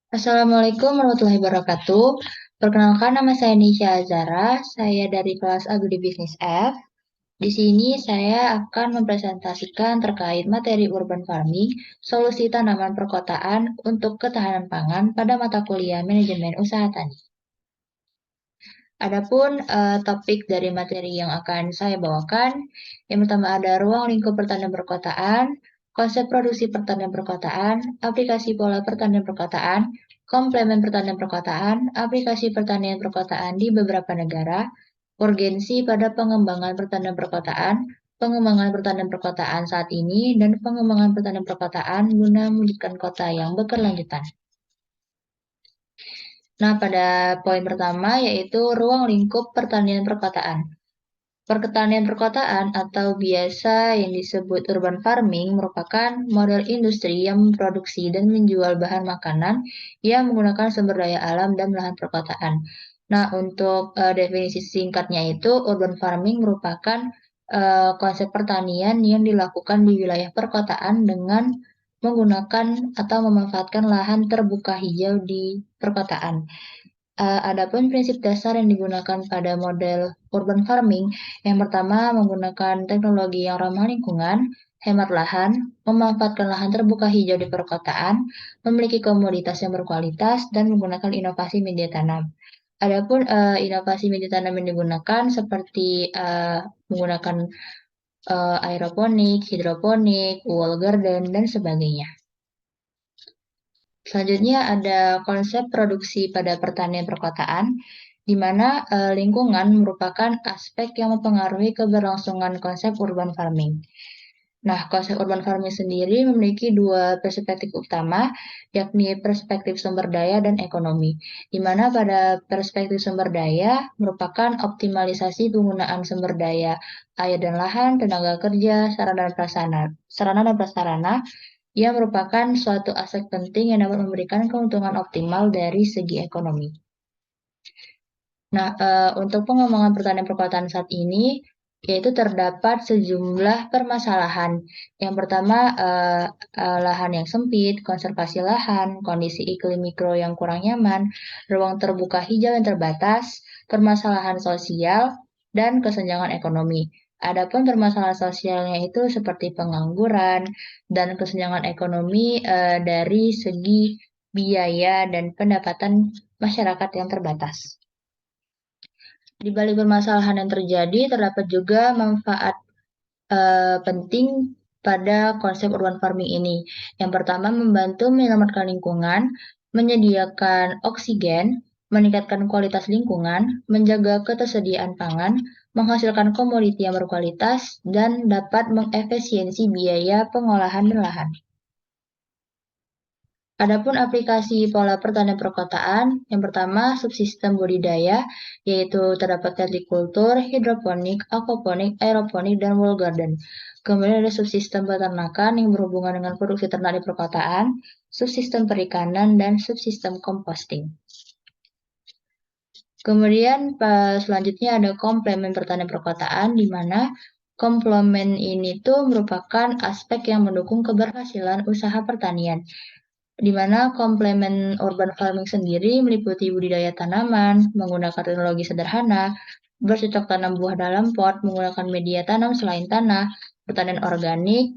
Assalamualaikum warahmatullahi wabarakatuh. Perkenalkan, nama saya Nisha Azara. Saya dari kelas Agribisnis F. Di sini saya akan mempresentasikan terkait materi urban farming, solusi tanaman perkotaan untuk ketahanan pangan pada mata kuliah manajemen usaha tani. Adapun topik dari materi yang akan saya bawakan, yang pertama ada ruang lingkup pertanian perkotaan, konsep produksi pertanian perkotaan, aplikasi pola pertanian perkotaan, komplemen pertanian perkotaan, aplikasi pertanian perkotaan di beberapa negara, urgensi pada pengembangan pertanian perkotaan, pengembangan pertanian perkotaan saat ini, dan pengembangan pertanian perkotaan guna mewujudkan kota yang berkelanjutan. Nah, pada poin pertama yaitu ruang lingkup pertanian perkotaan. Pertanian perkotaan atau biasa yang disebut urban farming merupakan model industri yang memproduksi dan menjual bahan makanan yang menggunakan sumber daya alam dan lahan perkotaan. Nah, untuk definisi singkatnya itu urban farming merupakan konsep pertanian yang dilakukan di wilayah perkotaan dengan menggunakan atau memanfaatkan lahan terbuka hijau di perkotaan. Adapun prinsip dasar yang digunakan pada model urban farming, yang pertama menggunakan teknologi yang ramah lingkungan, hemat lahan, memanfaatkan lahan terbuka hijau di perkotaan, memiliki komoditas yang berkualitas, dan menggunakan inovasi media tanam. Adapun inovasi media tanam yang digunakan seperti menggunakan aeroponik, hidroponik, wall garden, dan sebagainya. Selanjutnya ada konsep produksi pada pertanian perkotaan, di mana lingkungan merupakan aspek yang mempengaruhi keberlangsungan konsep urban farming. Nah, konsep urban farming sendiri memiliki dua perspektif utama, yakni perspektif sumber daya dan ekonomi, di mana pada perspektif sumber daya merupakan optimalisasi penggunaan sumber daya air dan lahan, tenaga kerja, sarana dan prasarana, ia merupakan suatu aspek penting yang dapat memberikan keuntungan optimal dari segi ekonomi. Nah, untuk pengembangan pertanian perkotaan saat ini, yaitu terdapat sejumlah permasalahan. Yang pertama, lahan yang sempit, konservasi lahan, kondisi iklim mikro yang kurang nyaman, ruang terbuka hijau yang terbatas, permasalahan sosial, dan kesenjangan ekonomi. Adapun permasalahan sosialnya itu seperti pengangguran dan kesenjangan ekonomi dari segi biaya dan pendapatan masyarakat yang terbatas. Di balik permasalahan yang terjadi, terdapat juga manfaat penting pada konsep urban farming ini. Yang pertama, membantu menyelamatkan lingkungan, menyediakan oksigen, meningkatkan kualitas lingkungan, menjaga ketersediaan pangan, menghasilkan komoditi yang berkualitas, dan dapat mengefisiensi biaya pengolahan dan lahan. Adapun aplikasi pola pertanian perkotaan, yang pertama subsistem budidaya, yaitu terdapat vertikultur, hidroponik, aquaponik, aeroponik, dan wall garden. Kemudian ada subsistem peternakan yang berhubungan dengan produksi ternak di perkotaan, subsistem perikanan, dan subsistem composting. Kemudian selanjutnya ada komplemen pertanian perkotaan, di mana komplemen ini tuh merupakan aspek yang mendukung keberhasilan usaha pertanian, di mana komplemen urban farming sendiri meliputi budidaya tanaman, menggunakan teknologi sederhana, bercocok tanam buah dalam pot, menggunakan media tanam selain tanah, pertanian organik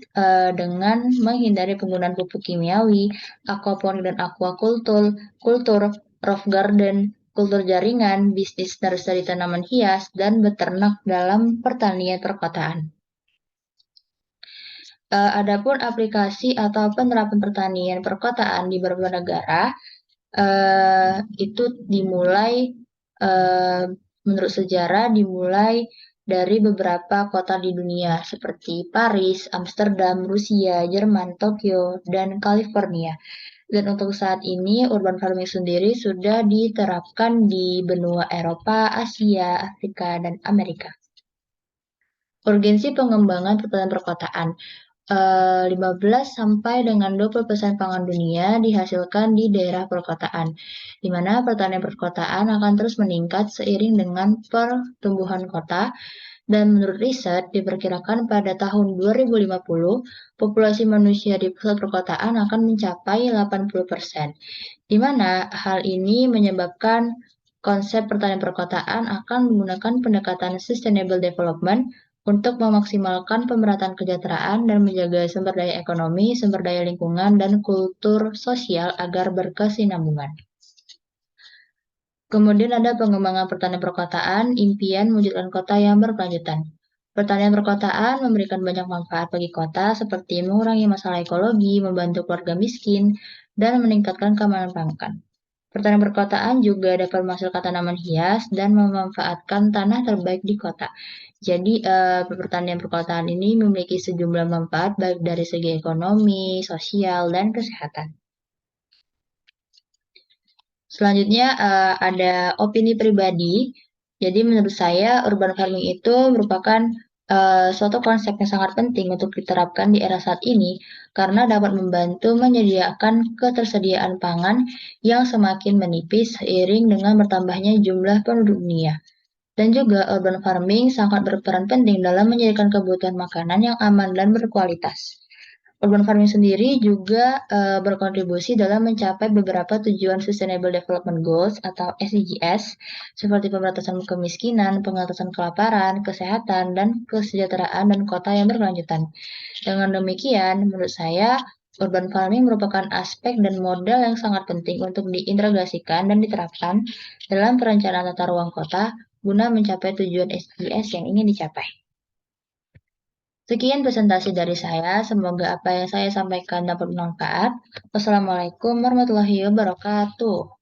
dengan menghindari penggunaan pupuk kimiawi, aquaponik dan aquakultur, roof garden, kultur jaringan, bisnis nursery tanaman hias, dan beternak dalam pertanian perkotaan. Adapun aplikasi atau penerapan pertanian perkotaan di beberapa negara itu dimulai menurut sejarah dimulai dari beberapa kota di dunia seperti Paris, Amsterdam, Rusia, Jerman, Tokyo, dan California. Dan untuk saat ini urban farming sendiri sudah diterapkan di benua Eropa, Asia, Afrika, dan Amerika. Urgensi pengembangan pertanian perkotaan. 15 sampai dengan 20% pangan dunia dihasilkan di daerah perkotaan, di mana pertanian perkotaan akan terus meningkat seiring dengan pertumbuhan kota Dan menurut riset, diperkirakan pada tahun 2050, populasi manusia di pusat perkotaan akan mencapai 80%, di mana hal ini menyebabkan konsep pertanian perkotaan akan menggunakan pendekatan sustainable development untuk memaksimalkan pemerataan kesejahteraan dan menjaga sumber daya ekonomi, sumber daya lingkungan, dan kultur sosial agar berkesinambungan. Kemudian ada pengembangan pertanian perkotaan, impian mewujudkan kota yang berkelanjutan. Pertanian perkotaan memberikan banyak manfaat bagi kota seperti mengurangi masalah ekologi, membantu keluarga miskin, dan meningkatkan keamanan pangan. Pertanian perkotaan juga dapat menghasilkan tanaman hias dan memanfaatkan tanah terbaik di kota. Jadi, pertanian perkotaan ini memiliki sejumlah manfaat baik dari segi ekonomi, sosial, dan kesehatan. Selanjutnya, ada opini pribadi. Jadi menurut saya urban farming itu merupakan, suatu konsep yang sangat penting untuk diterapkan di era saat ini, karena dapat membantu menyediakan ketersediaan pangan yang semakin menipis seiring dengan bertambahnya jumlah penduduk dunia. Dan juga urban farming sangat berperan penting dalam menyediakan kebutuhan makanan yang aman dan berkualitas. Urban farming sendiri juga berkontribusi dalam mencapai beberapa tujuan Sustainable Development Goals atau SDGs seperti pemberantasan kemiskinan, pengentasan kelaparan, kesehatan, dan kesejahteraan dan kota yang berkelanjutan. Dengan demikian, menurut saya urban farming merupakan aspek dan modal yang sangat penting untuk diintegrasikan dan diterapkan dalam perencanaan tata ruang kota guna mencapai tujuan SDGs yang ingin dicapai. Sekian presentasi dari saya, semoga apa yang saya sampaikan dapat bermanfaat. Wassalamualaikum warahmatullahi wabarakatuh.